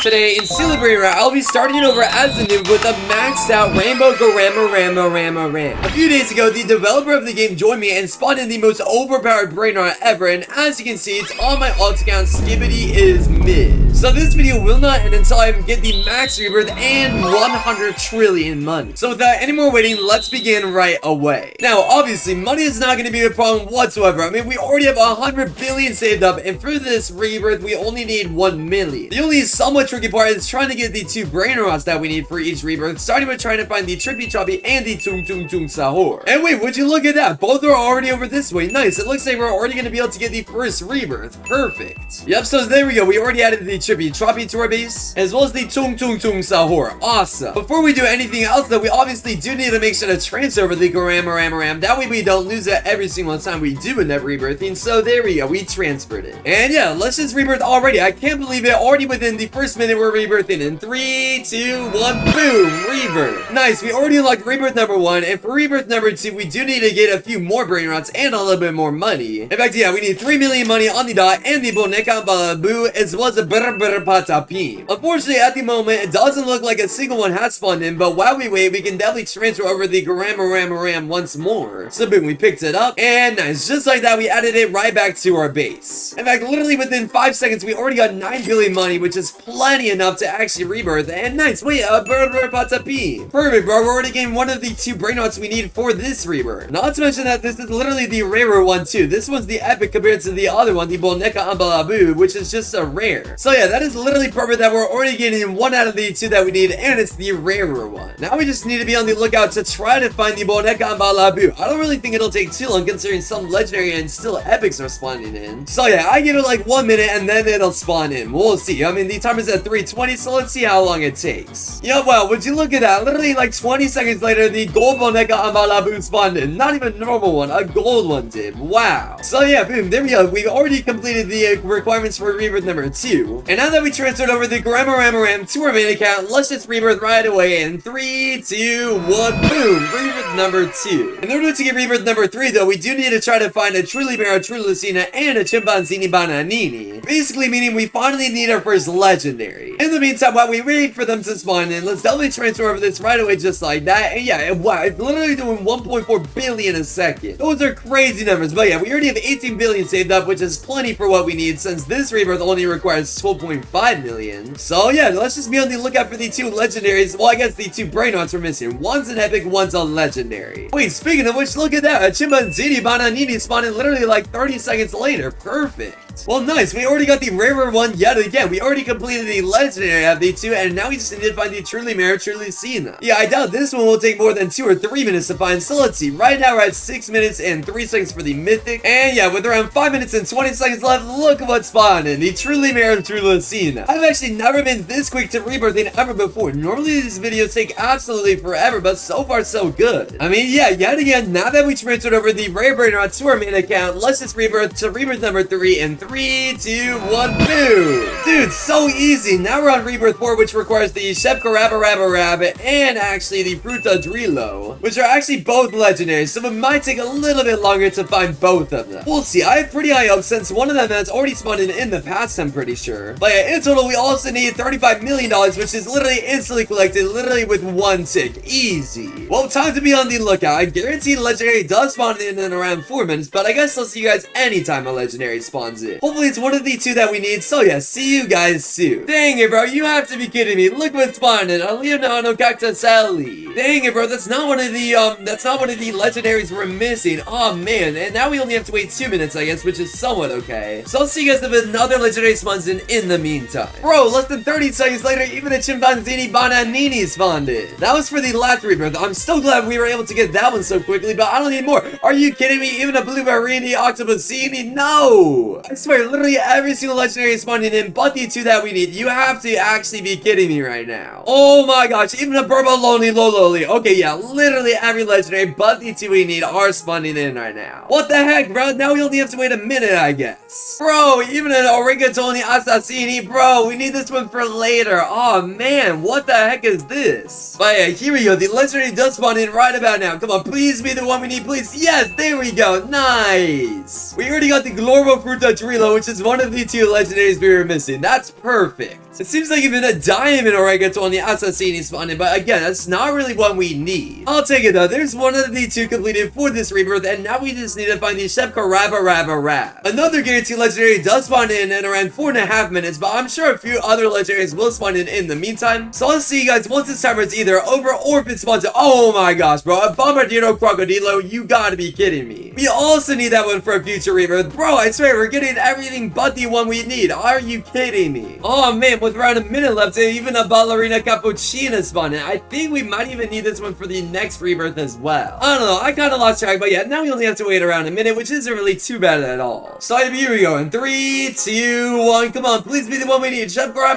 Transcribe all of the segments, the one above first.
Today, in Silly Brainrot, I'll be starting over as the noob with a maxed out Rainbow Garama Ram. A few days ago, the developer of the game joined me and spawned in the most overpowered Brainrot ever, and as you can see, it's on my alt account, Skibbity is mid. So this video will not end until I get the max rebirth and 100 trillion money. So without any more waiting, let's begin right away. Now, obviously, money is not going to be a problem whatsoever. I mean, we already have 100 billion saved up, and for this rebirth, we only need 1 million. The only somewhat tricky part is trying to get the 2 Brainrots that we need for each rebirth, starting with trying to find the Trippy Choppy and the Tung Tung Tung Sahur. And wait, would you look at that? Both are already over this way. Nice. It looks like we're already going to be able to get the first rebirth. Perfect. Yep, so there we go. We already added the Trippy Choppy to our base, as well as the Tung Tung Tung Sahur. Awesome. Before we do anything else, though, we obviously do need to make sure to transfer over the Garama and Madundung. That way we don't lose it every single time we do end up rebirthing. So there we go. We transferred it. And yeah, let's just rebirth already. I can't believe it. Already within the first minute we're rebirthing in 3, 2, 1, boom, rebirth. Nice. We already unlocked rebirth number 1, and for rebirth number 2, we do need to get a few more Brainrots and a little bit more money. In fact, yeah, we need 3 million money on the dot and the Boneka Balabu, as well as the Patapim. Unfortunately, at the moment, it doesn't look like a single one has spawned in, but while we wait, we can definitely transfer over the Garama Ram once more. So boom, we picked it up, and nice. Just like that, we added it right back to our base. In fact, literally within 5 seconds, we already got 9 billion money, which is plenty enough to actually rebirth. And nice, wait, Patapim. Perfect, bro. We're already getting one of the 2 Brainrots we need for this rebirth. Not to mention that this is literally the rarer one too. This one's the epic compared to the other one, the Boneka Ambalabu, which is just a rare. So yeah, that is literally perfect that we're already getting 1 out of the 2 that we need, and it's the rarer one. Now we just need to be on the lookout to try to find the Boneka Ambalabu. I don't really think it'll take too long considering some legendary and still epics are spawning in. So yeah, I give it like 1 minute and then it'll spawn in. We'll see. I mean, the timer's at 3:20, so let's see how long it takes. Yeah, well, would you look at that? Literally like 20 seconds later, the gold Boneka Ambalabu spawned in. Not even a normal one, a gold one did. Wow. So yeah, boom, there we go. We've already completed the requirements for rebirth number 2. And now that we transferred over the Garama Ram to our main account, let's just rebirth right away in 3, 2, 1, boom, rebirth number 2. In order to get rebirth number 3, though, we do need to try to find a Truly Bear, a True Lucina, and a Chimpanzini Bananini. Basically meaning we finally need our first legendary. In the meantime, while we wait for them to spawn in, let's definitely transfer over this right away just like that. And yeah, wow, it's literally doing 1.4 billion a second. Those are crazy numbers, but yeah, we already have 18 billion saved up, which is plenty for what we need since this rebirth only requires 12.5 million. So yeah, let's just be on the lookout for the 2 legendaries. Well, I guess the 2 Brainrots we're missing. One's an epic, one's a legendary. Wait, speaking of which, look at that. A Chimpanzini Bananini spawned in literally like 30 seconds later. Perfect. Well, nice. We already got the rarer one yet again. We already completed the legendary of the 2, and now we just need to find the Truly Mare, Truly Cena. Yeah, I doubt this one will take more than 2 or 3 minutes to find. So let's see. Right now, we're at 6 minutes and 3 seconds for the Mythic. And yeah, with around 5 minutes and 20 seconds left, look at what spawned in. The Truly Mare, Truly Cena. I've actually never been this quick to rebirthing ever before. Normally, these videos take absolutely forever, but so far, so good. I mean, yeah, yet again, now that we transferred over the rare Brainrot to our main account, let's just rebirth to rebirth number 3 in 3, 2, 1, boom! Dude, so easy. Now we're on rebirth 4, which requires the Chef Rabbit and actually the Fruta Drillo, which are actually both legendaries, so it might take a little bit longer to find both of them. We'll see. I have pretty high hopes since one of them has already spawned in the past, I'm pretty sure. But yeah, in total, we also need $35 million, which is literally instantly collected, literally with 1 tick. Easy. Well, time to be on the lookout. I guarantee legendary does spawn in around 4 minutes, but I guess I'll see you guys anytime a legendary spawns in. Hopefully, it's one of the 2 that we need, so yeah, see you guys soon. Dang it, bro, you have to be kidding me. Look what spawned in, a Leonardo Cactuselli. Dang it, bro, that's not one of the legendaries we're missing. Oh, man, and now we only have to wait 2 minutes, I guess, which is somewhat okay. So I'll see you guys if another legendary spawns in the meantime. Bro, less than 30 seconds later, even a Chimpanzini Bananini spawned in. That was for the last rebirth. I'm so glad we were able to get that one so quickly, but I don't need more. Are you kidding me? Even a Blueberrini Octopusini? No! I swear, literally every single legendary is spawning in, but the 2 that we need. You have to actually be kidding me right now. Oh my gosh, even a Burbaloni Lololi. Okay, yeah, literally every legendary, but the 2 we need are spawning in right now. What the heck, bro? Now we only have to wait a minute, I guess. Bro, even an Origatoni Assassini, bro, we need this one for later. Oh man, what the heck is this? But yeah, here we go. The legendary does spawn in right about now. Come on, please be the one we need, please. Yes, there we go. Nice. We already got the Glorbo Fruta Tree reload, which is one of the 2 legendaries we were missing. That's perfect. It seems like even a diamond oregano on the assassini spawning, but again, that's not really what we need. I'll take it though. There's one of the 2 completed for this rebirth, and now we just need to find the Chef Garama. Another guaranteed legendary does spawn in around 4.5 minutes, but I'm sure a few other legendaries will spawn in the meantime. So I'll see you guys once this timer is either over or if it spawns in. Oh my gosh, bro. A Bombardino Crocodilo, you gotta be kidding me. We also need that one for a future rebirth. Bro, I swear, we're getting everything but the one we need. Are you kidding me? Oh man, with around a minute left, even a Ballerina Cappuccina spawned in. I think we might even need this one for the next rebirth as well. I don't know, I kind of lost track, but yeah, now we only have to wait around a minute, which isn't really too bad at all. So here we go, in 3, 2, 1, come on, please be the one we need. Chef Grab.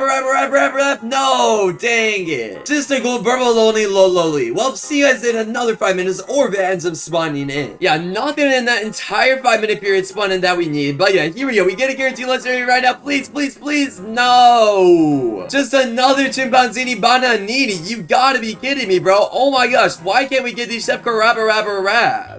No, dang it. Just a gold loli. Well, see you guys in another 5 minutes, or if it ends up spawning in. Yeah, nothing in that entire 5-minute period spawning that we need, but yeah, here we go. We get a guaranteed legendary right now. Please. No. Just another Chimpanzini Bananini. You gotta be kidding me, bro. Oh my gosh, why can't we get these Chef Rab?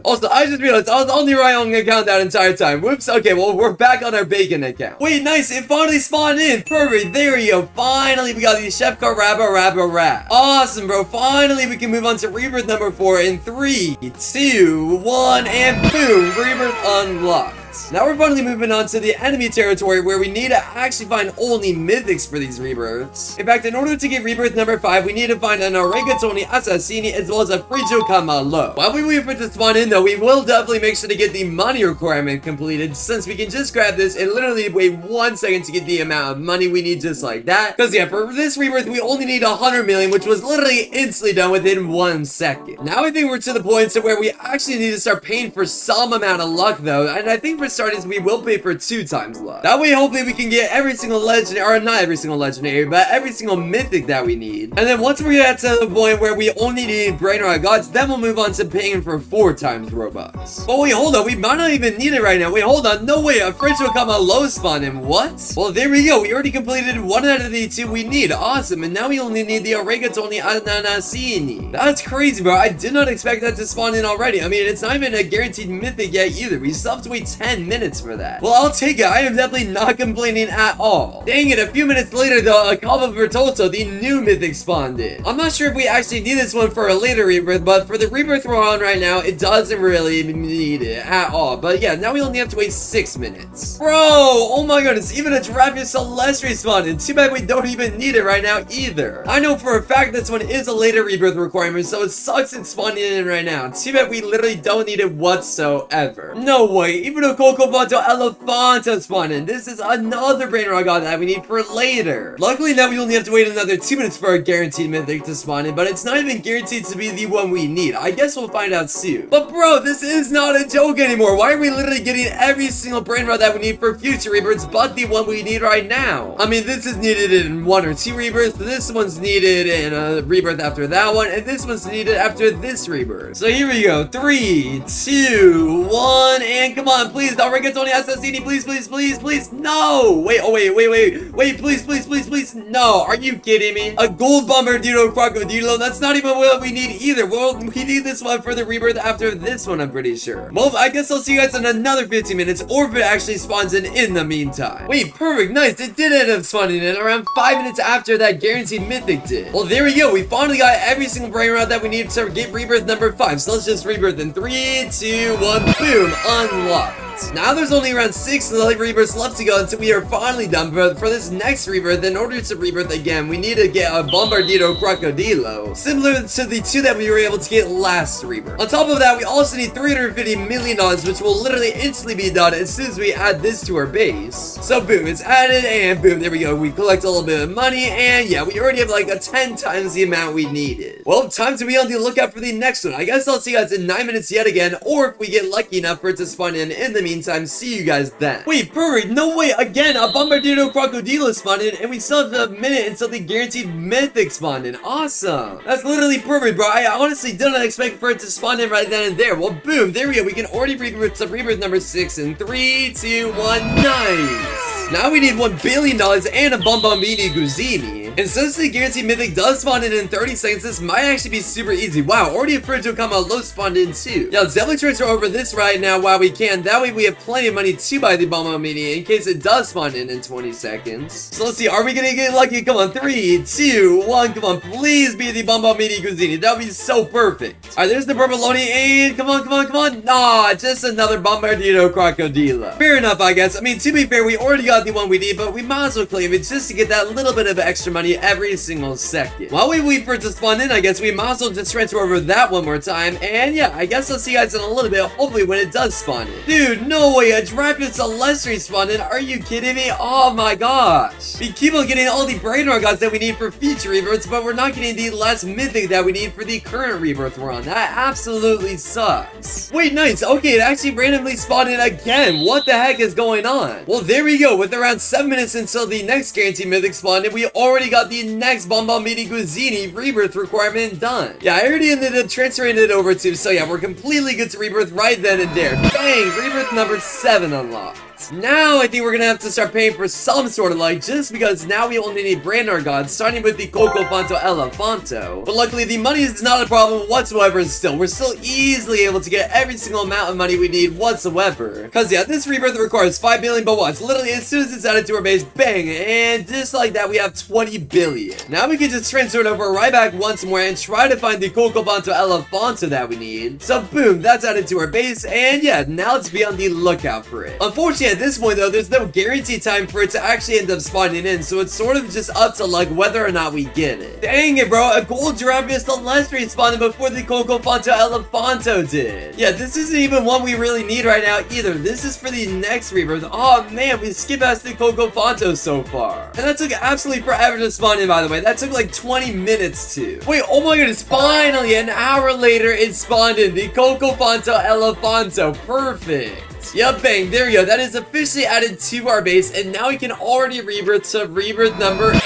Also, I just realized I was on the wrong account that entire time. Whoops. Okay, well, we're back on our bacon account. Wait, nice. It finally spawned in. Perfect. There we go. Finally, we got the Chef Rab. Awesome, bro. Finally, we can move on to rebirth number 4 in 3, 2, 1, and boom. Rebirth unlocked. Now we're finally moving on to the enemy territory where we need to actually find only mythics for these rebirths. In fact, in order to get rebirth number 5, we need to find an Oregatoni Assassini as well as a Frigio Camalo. While we wait for it to spawn in though, we will definitely make sure to get the money requirement completed, since we can just grab this and literally wait 1 second to get the amount of money we need just like that. Because yeah, for this rebirth, we only need 100 million, which was literally instantly done within 1 second. Now I think we're to the point to where we actually need to start paying for some amount of luck though, and I think for starters, we will pay for 2 times luck. That way, hopefully, we can get every single legendary, or not every single legendary, but every single mythic that we need. And then once we get to the point where we only need Brainrot gods, then we'll move on to paying for 4 times Robux. But wait, hold on, we might not even need it right now. Wait, hold on, no way, a French will come a low spawn in. What? Well, there we go. We already completed 1 out of the 2 we need. Awesome, and now we only need the Oregatoni Ananasini. That's crazy, bro. I did not expect that to spawn in already. I mean, it's not even a guaranteed mythic yet either. We still have to wait 10 minutes for that. Well, I'll take it. I am definitely not complaining at all. Dang it, a few minutes later though, a Cava Vertoso, the new mythic spawned in. I'm not sure if we actually need this one for a later rebirth, but for the rebirth we're on right now, it doesn't really need it at all. But yeah, now we only have to wait 6 minutes. Bro, oh my goodness, even a Giraffe Celestri spawned in. Too bad we don't even need it right now either. I know for a fact this one is a later rebirth requirement, so it sucks it's spawning in right now. Too bad we literally don't need it whatsoever. No way, even a Coco Elefanta spawn in. This is another Brainrot god that we need for later. Luckily now we only have to wait another 2 minutes for a guaranteed mythic to spawn in, but it's not even guaranteed to be the one we need. I guess we'll find out soon. But bro, this is not a joke anymore. Why are we literally getting every single Brainrot that we need for future rebirths but the one we need right now? I mean, this is needed in 1 or 2 rebirths, this one's needed in a rebirth after that one, and this one's needed after this rebirth. So here we go. 3, 2, 1, and come on, please, don't forget Tony Assassini, please. No! Wait, please. No, are you kidding me? A gold Bombardino Crocodilo, that's not even what we need either. Well, we need this one for the rebirth after this one, I'm pretty sure. Well, I guess I'll see you guys in another 15 minutes, or if it actually spawns in the meantime. Wait, perfect, nice, it did end up spawning in around 5 minutes after that guaranteed mythic did. Well, there we go, we finally got every single Brainrot that we need to get rebirth number 5, so let's just rebirth in 3, 2, 1, boom, unlocked. Now there's only around 6 rebirths left to go until we are finally done, but for this next rebirth, in order to rebirth again, we need to get a Bombardino Crocodilo, similar to the 2 that we were able to get last rebirth. On top of that, we also need $350 million, which will literally instantly be done as soon as we add this to our base. So boom, it's added, and boom, there we go. We collect a little bit of money, and yeah, we already have like a 10 times the amount we needed. Well, time to be on the lookout for the next one. I guess I'll see you guys in 9 minutes yet again, or if we get lucky enough for it to spawn in the meantime, see you guys then. Wait, perfect, no way, again, a Bombardino Crocodilo spawned in, and we still have a minute until the guaranteed mythic spawned in. Awesome. That's literally perfect, bro. I honestly didn't expect for it to spawn in right then and there. Well, boom, there we go. We can already rebirth to rebirth number 6 in 3, 2, 1, nice. Now we need $1 billion and a Bombomini Guzini. money. And since the guaranteed mythic does spawn in 30 seconds, this might actually be super easy. Wow, already a Fridge Comma low spawned in too. Yeah, let's definitely transfer over this right now while we can. That way we have plenty of money to buy the Bombo Mini in case it does spawn in 20 seconds. So let's see, are we gonna get lucky? Come on, 3, 2, 1, come on, please be the Bombo Mini Cuisine. That would be so perfect. Alright, there's the Burbaloni, and come on, come on, come on. Nah, just another Bombardino Crocodilo. Fair enough, I guess. I mean, to be fair, we already got the one we need, but we might as well claim it just to get that little bit of extra money every single second. While we wait for it to spawn in, I guess we might as well just transfer over that one more time. And yeah, I guess I'll see you guys in a little bit, hopefully when it does spawn in. Dude, no way, a Dragon Celestri spawned in. Are you kidding me? Oh my gosh. We keep on getting all the Brainrot gods that we need for future rebirths, but we're not getting the last mythic that we need for the current rebirth we're on. That absolutely sucks. Wait, nice. Okay, it actually randomly spawned in again. What the heck is going on? Well, there we go. With around 7 minutes until the next guaranteed mythic spawned in, we already got the next Bombo Mini Guzzini rebirth requirement done. Yeah, I already ended up transferring it over to, so yeah, we're completely good to rebirth right then and there. Bang! Rebirth number 7 unlocked. Now I think we're gonna have to start paying for some sort of luck, just because now we only need Brainrot gods, starting with the Coco Fanto Elefanto. But luckily the money is not a problem whatsoever still. We're still easily able to get every single amount of money we need whatsoever. Cause yeah, this rebirth requires 5 billion, but watch, literally as soon as it's added to our base, bang, and just like that we have 20 billion. Now we can just transfer it over right back once more and try to find the Coco Fanto Elefanto that we need. So boom, that's added to our base, and yeah, now let's be on the lookout for it. Unfortunately, at this point though, there's no guaranteed time for it to actually end up spawning in, so it's sort of just up to luck whether or not we get it. Dang it, bro, a gold Garama and Madundung spawned before the Coco Fanto Elefanto did. Yeah, this isn't even one we really need right now either. This is for the next rebirth. Oh man, we skipped past the Coco Fanto so far. And that took absolutely forever to spawn in, by the way. That took like 20 minutes to. Wait, oh my goodness, finally, an hour later, it spawned in the Coco Fanto Elefanto. Perfect. Yep, bang, there we go. That is officially added to our base, and now we can already rebirth to rebirth number 8.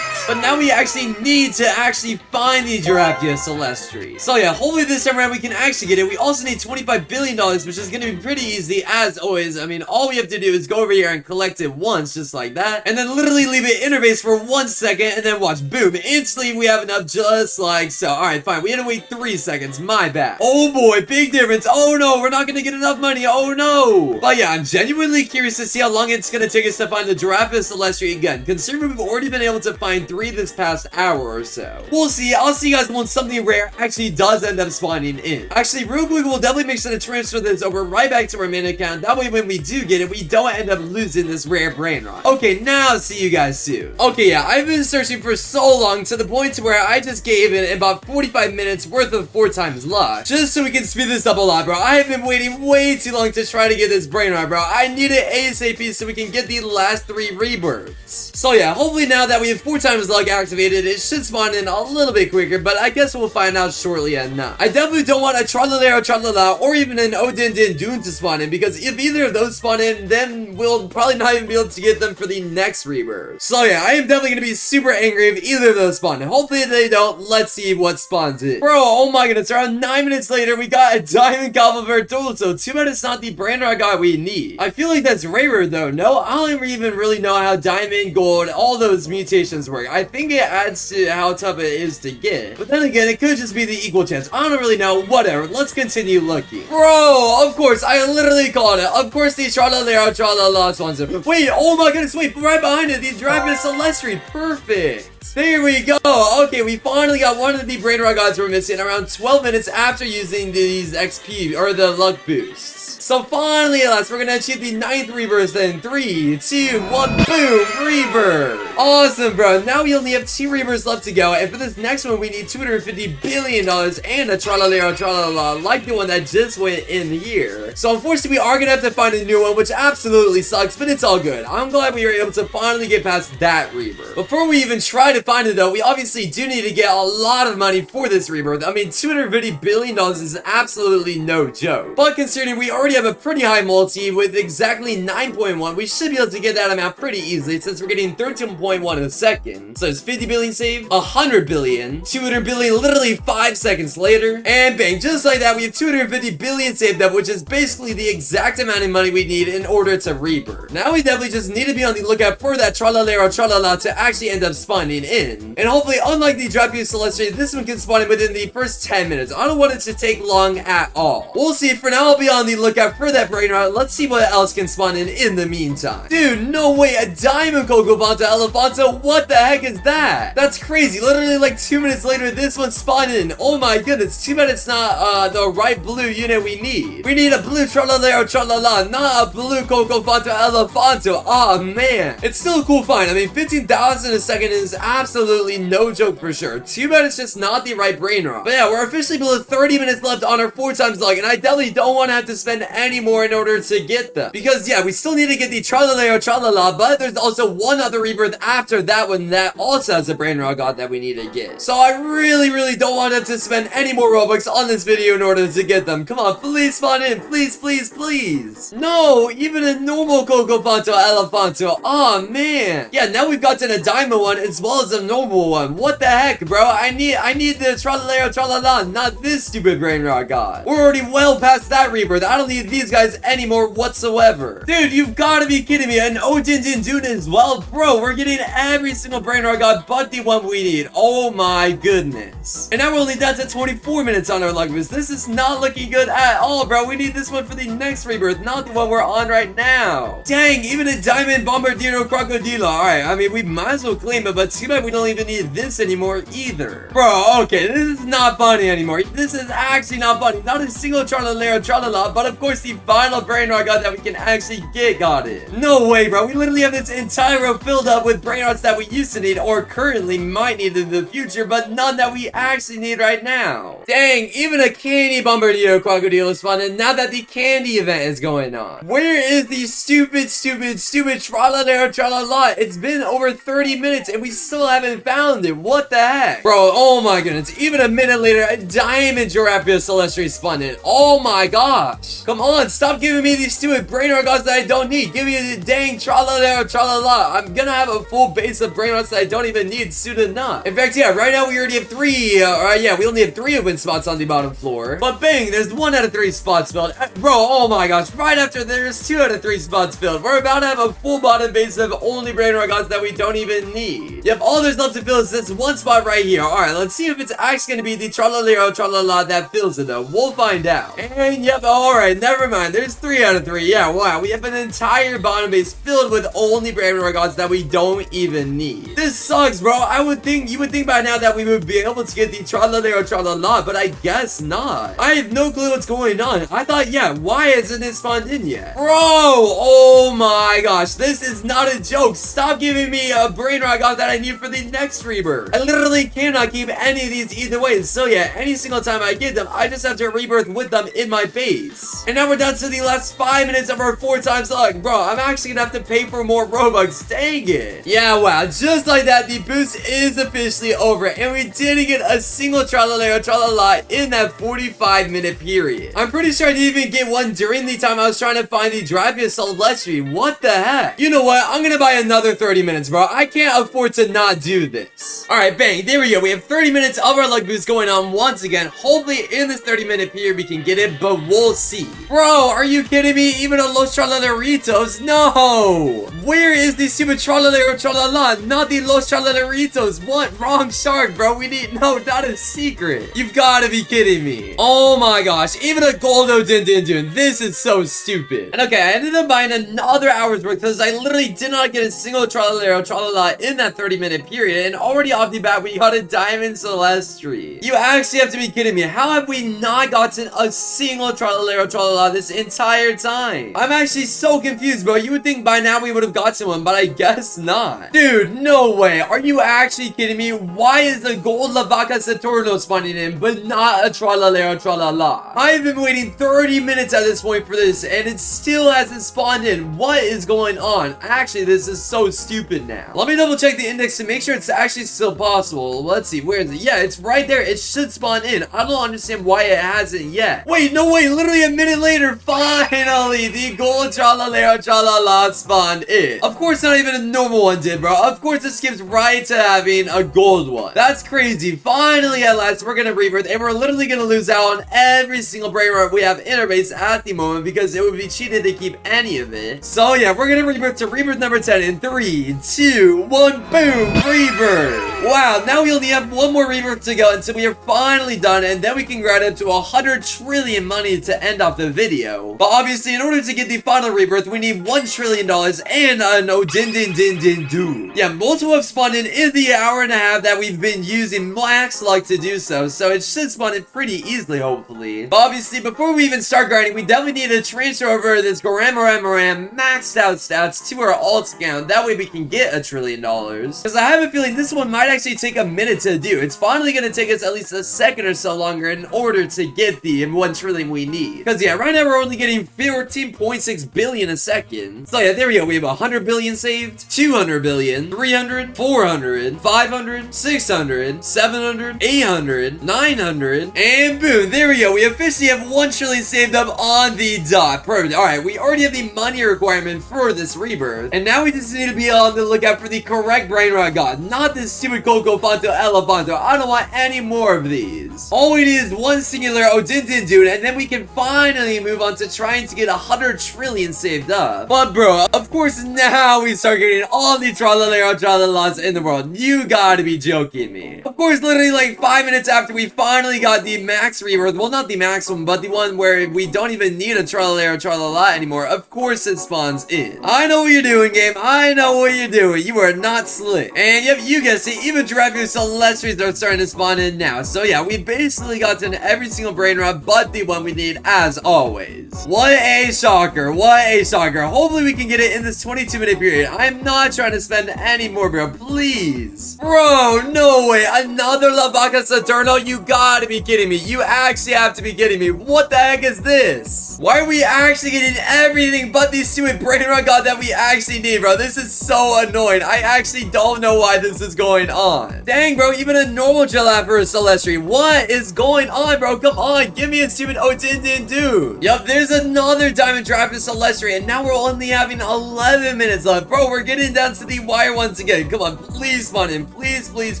But now we actually need to actually find the Garama Celestri. So yeah, hopefully this time around we can actually get it. We also need $25 billion, which is going to be pretty easy as always. I mean, all we have to do is go over here and collect it once, just like that. And then literally leave it in our base for 1 second, and then watch, boom, instantly we have enough just like so. Alright, fine, we had to wait 3 seconds, my bad. Oh boy, big difference. Oh no, we're not going to get enough money. Oh no. But yeah, I'm genuinely curious to see how long it's going to take us to find the Garama Celestri again, considering we've already been able to find 3 this past hour or so. We'll see. I'll see you guys when something rare actually does end up spawning in. Actually, real quick, we'll definitely make sure to transfer this over right back to our main account. That way, when we do get it, we don't end up losing this rare Brainrot. Okay, now I'll see you guys soon. Okay, yeah, I've been searching for so long to the point to where I just gave it about 45 minutes worth of 4 times luck, just so we can speed this up a lot, bro. I have been waiting way too long to try to get this Brainrot, bro. I need it ASAP so we can get the last 3 rebirths. So yeah, hopefully now that we have 4 times luck activated, it should spawn in a little bit quicker, but I guess we'll find out shortly enough. I definitely don't want a Tralala or even an Odindindun to spawn in, because if either of those spawn in, then we'll probably not even be able to get them for the next rebirth. So yeah, I am definitely gonna be super angry if either of those spawn in. Hopefully they don't. Let's see what spawns in. Bro, oh my goodness, around 9 minutes later, we got a Diamond Cavalvertolo. Too bad it's not the Brainrot god we need. I feel like that's rarer though, no? I don't even really know how Diamond, Gold, all those mutations work. I think it adds to how tough it is to get. But then again, it could just be the equal chance. I don't really know. Whatever. Let's continue looking. Bro, of course. I literally called it. Of course, the Tralala sponsor. Wait, oh my goodness. Wait, right behind it, the Garama Celestri. Perfect. There we go. Okay, we finally got one of the Brainrot gods we're missing around 12 minutes after using these XP, or the luck boosts. So finally, at last, we're gonna achieve the 9th rebirth then. 3, 2, 1, boom, rebirth. Awesome, bro. Now we only have 2 rebirths left to go, and for this next one, we need $250 billion and a Tralala like the one that just went in here. So unfortunately, we are gonna have to find a new one, which absolutely sucks, but it's all good. I'm glad we were able to finally get past that rebirth. Before we even try to find it though, we obviously do need to get a lot of money for this rebirth. I mean, $250 billion is absolutely no joke. But considering we already have a pretty high multi with exactly 9.1, we should be able to get that amount pretty easily since we're getting 13.1 a second. So it's 50 billion saved, 100 billion, 200 billion literally 5 seconds later, and bang, just like that, we have 250 billion saved up, which is basically the exact amount of money we need in order to rebirth. Now we definitely just need to be on the lookout for that Tralala to actually end up spawning spawning in. And hopefully, unlike the Drapia Celestial, this one can spawn in within the first 10 minutes. I don't want it to take long at all. We'll see. For now, I'll be on the lookout for that Brainrot. Let's see what else can spawn in the meantime. Dude, no way, a Diamond Cocofonto Elefanto, what the heck is that? That's crazy. Literally like 2 minutes later, this one spawned in. Oh my goodness, too bad it's not the right blue unit we need. We need a blue Tralalero Tralala, not a blue Cocofonto Elefanto. Oh man, it's still a cool find. I mean, 15,000 a second is absolutely no joke for sure. Too bad it's just not the right Brainrot. But yeah, we're officially below 30 minutes left on our 4x log, and I definitely don't want to have to spend any more in order to get them. Because yeah, we still need to get the Tralalero Tralala, but there's also one other rebirth after that one that also has a Brainrot god that we need to get. So I really don't want to have to spend any more Robux on this video in order to get them. Come on, please spawn in. Please. No, even a normal Cocofonto Elefanto. Oh man. Yeah, now we've gotten a diamond one as well as a normal one. What the heck, bro? I need the Tralalero Tralala, not this stupid Brainrot god. We're already well past that rebirth. I don't need these guys anymore whatsoever. Dude, you've got to be kidding me. And Madundung as well. Bro, we're getting every single Brainrot god but the one we need. Oh my goodness. And now we're only down to 24 minutes on our luck boost. This is not looking good at all, bro. We need this one for the next rebirth, not the one we're on right now. Dang, even a Diamond Bombardiro Crocodilo. Alright, I mean, we might as well claim it, but too bad we don't even need this anymore either. Bro, okay, this is not funny anymore. This is actually not funny. Not a single Tralalero Tralala, but of course the final Brainrot god that we can actually got it. No way, bro. We literally have this entire row filled up with Brainrots that we used to need or currently might need in the future, but none that we actually need right now. Dang, even a Candy Bombardiro Crocodile spawned in now that the candy event is going on. Where is the stupid Tralalero Tralala? It's been over 30 minutes and we still haven't found it. What the heck? Bro, oh my goodness. Even a minute later, a Diamond Drapia Celestial spawned in. Oh my gosh. Come on, stop giving me these stupid Brainrot gods that I don't need. Give me the dang Tralalero Tralala. I'm gonna have a full base of Brainrots that I don't even need soon enough. In fact, yeah, right now we already have 3. Yeah, we only have 3 open spots on the bottom floor. But bang, there's 1 out of 3 spots filled. Bro, oh my gosh, right after there's 2 out of 3 spots filled. We're about to have a full bottom base of only Brainrot gods that we don't even need. Yep, all there's left to fill is this one spot right here. Alright, let's see if it's actually gonna be the Tralalero Tralala that fills it though. We'll find out. And yep, alright, never mind. There's 3 out of 3. Yeah, wow, we have an entire bottom base filled with only Brainrot gods that we don't even need. This sucks, bro. You would think by now that we would be able to get the Tralalero Tralala, but I guess not. I have no clue what's going on. I thought, yeah, why hasn't it spawned in yet? Bro, oh my gosh, this is not a joke. Stop giving me a Brainrot god that I need for the next rebirth. I literally cannot keep any of these either way. So yeah, any single time I get them, I just have to rebirth with them in my base. And now we're down to the last 5 minutes of our 4x luck. Bro, I'm actually gonna have to pay for more Robux. Dang it. Yeah, wow, just like that, the boost is officially over, and we didn't get a single Tralalero Tralala in that 45-minute period. I'm pretty sure I didn't even get one during the time I was trying to find the Drapia Celestial. What the heck? You know what? I'm gonna buy another 30 minutes, bro. I can't afford to not do this. Alright, bang, there we go. We have 30 minutes of our luck boost going on once again. Hopefully in this 30-minute period we can get it, but we'll see. Bro, are you kidding me? Even a Los Tralaleritos? No! Where is the stupid Tralalero Tralala? Not the Los Tralaleritos. What? Wrong shark, bro. We need... No, not a secret. You've got to be kidding me. Oh my gosh. Even a Goldo Dindindun. This is so stupid. And okay, I ended up buying another hour's worth because I literally did not get a single Tralalero Tralala in that 30-minute period. And already off the bat, we got a Diamond Celestial. You actually have to be kidding me. How have we not gotten a single Tralalero Tralala this entire time? I'm actually so confused, bro. You would think by now we would have gotten one, but I guess not. Dude, no way. Are you actually kidding me? Why is the gold Lavaca Saturno spawning in, but not a Tralalero Tralala? I've been waiting 30 minutes at this point for this, and it still hasn't spawned in. What is going on? Actually, this is so stupid now. Let me double check the index to make sure it's actually still possible. Let's see. Where is it? Yeah, it's right there. It should spawn in. I don't understand why it hasn't yet. Wait, no way. Literally a minute later, finally, the gold Tralalero Tralala spawned in. Of course, not even a normal one did, bro. Of course, it skips right to having a gold one. That's crazy. Finally, at last, we're gonna rebirth, and we're literally gonna lose out on every single Brainrot we have in our base at the moment because it would be cheated to keep any of it. So yeah, we're gonna rebirth to rebirth number 10 in 3, 2, 1, boom. Rebirth. Wow, now we only have one more rebirth to go until we are finally done, and then we can grind up to 100 trillion money to end off the video. But obviously, in order to get the final rebirth, we need $1 trillion and an Madundung. Yeah, multiple have spawned in the hour and a half that we've been using max luck to do so, so it should spawn in pretty easily, hopefully. But obviously, before we even start grinding, we definitely need to transfer over this Garama maxed out stats to our alt account. That way we can get $1 trillion. Because I have a feeling this one might actually take a minute to do. It's finally going to take us at least a second or so longer in order to get the 1 trillion we need. Because yeah, right now we're only getting 14.6 billion a second. So yeah, there we go. We have 100 billion saved, 200 billion, 300, 400, 500, 600, 700, 800, 900, and boom, there we go. We officially have 1 trillion saved up on the dot. Perfect. Alright, we already have the money requirement for this rebirth. And now we just need to be on the lookout for the correct Brainrot god, not this stupid Coco Fanto Elefanto. I don't want any more of these. All we need is one singular Madundung, and then we can finally move on to trying to get 100 trillion saved up. But bro, of course now we start getting all the tralalas in the world. You gotta be joking me. Of course, literally like 5 minutes after we finally got the max rebirth, well, not the max one, but the one where we don't even need a tralala anymore, of course it spawns in. I know what you're doing, game. I know what you're doing. You are not slick. And yep, you guessed it, even Giraffe Celestials are starting to spawn in now. So yeah, we basically gotten every single Brainrot but the one we need as always. What a shocker. What a shocker. Hopefully we can get it in this 22-minute period. I'm not trying to spend any more, bro. Please. Bro, no way. Another La Vaca Saturno? You gotta be kidding me. You actually have to be kidding me. What the heck is this? Why are we actually getting everything but the stupid Brainrot god that we actually need, bro? This is so annoying. I actually don't know why this is going on. Dang, bro. Even a normal Giraffe for a Celestri. What is going on, bro? Come on. Give me a stupid Madundung. Yup, there's another Diamond Giraffe for Celestri, and now we're only having 11 minutes left. Bro, we're getting down to the wire once again. Come on. Please spawn in. Please, please,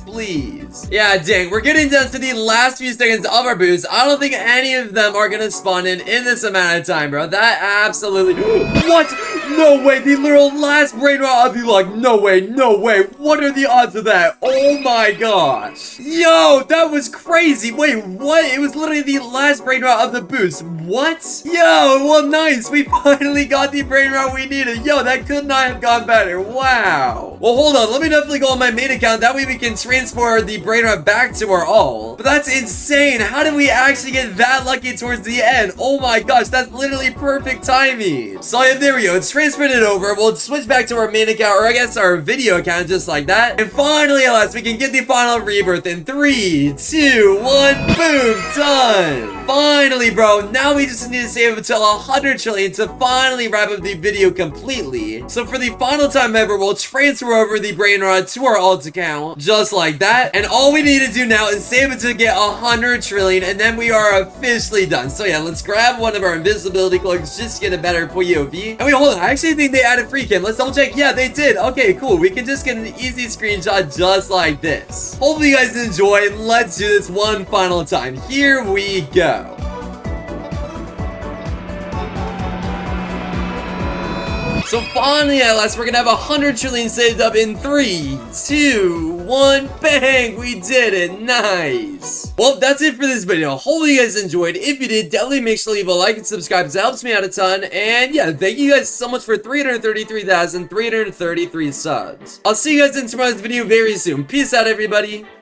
please. Yeah, dang. We're getting down to the last few seconds of our boost. I don't think any of them are gonna spawn in this amount of time, bro. That absolutely... What? No way. The literal last Brainrot I'll be like, no way, no way. What are the odds of that? Oh my gosh. Yo, that was crazy. Wait, what? It was literally the last Brainrot of the boost. What? Yo, well, nice. We finally got the Brainrot we needed. Yo, that could not have gone better. Wow. Well, hold on. Let me definitely go on my main account. That way we can transfer the Brainrot back to our all. But that's insane. How did we actually get that lucky towards the end? Oh my gosh, that's literally perfect timing. So yeah, there we go. It's transferred it over. We'll switch back to our main account, or I guess our video account, just like that. And finally, at last, we can get the final rebirth in 3, 2, 1, boom, done. Finally, bro. Now we just need to save until 100 trillion to finally wrap up the video completely. So for the final time ever, we'll transfer over the Brainrot to our alt account, just like that. And all we need to do now is save it to get 100 trillion, and then we are officially done. So yeah, let's grab one of our invisibility cloaks just to get a better POV. And wait, hold on. I actually think they added free cam. Let's double check. Yeah, they did. Okay, cool. We can just get an easy screenshot just like this. Hopefully you guys enjoy. Let's do this one final time. Here we go. So finally, at last, we're gonna have 100 trillion saved up in 3, 2, 1, bang! We did it. Nice. Well, that's it for this video. Hopefully you guys enjoyed. If you did, definitely make sure to leave a like and subscribe, because it helps me out a ton. And yeah, thank you guys so much for 333,333 subs. I'll see you guys in tomorrow's video very soon. Peace out, everybody.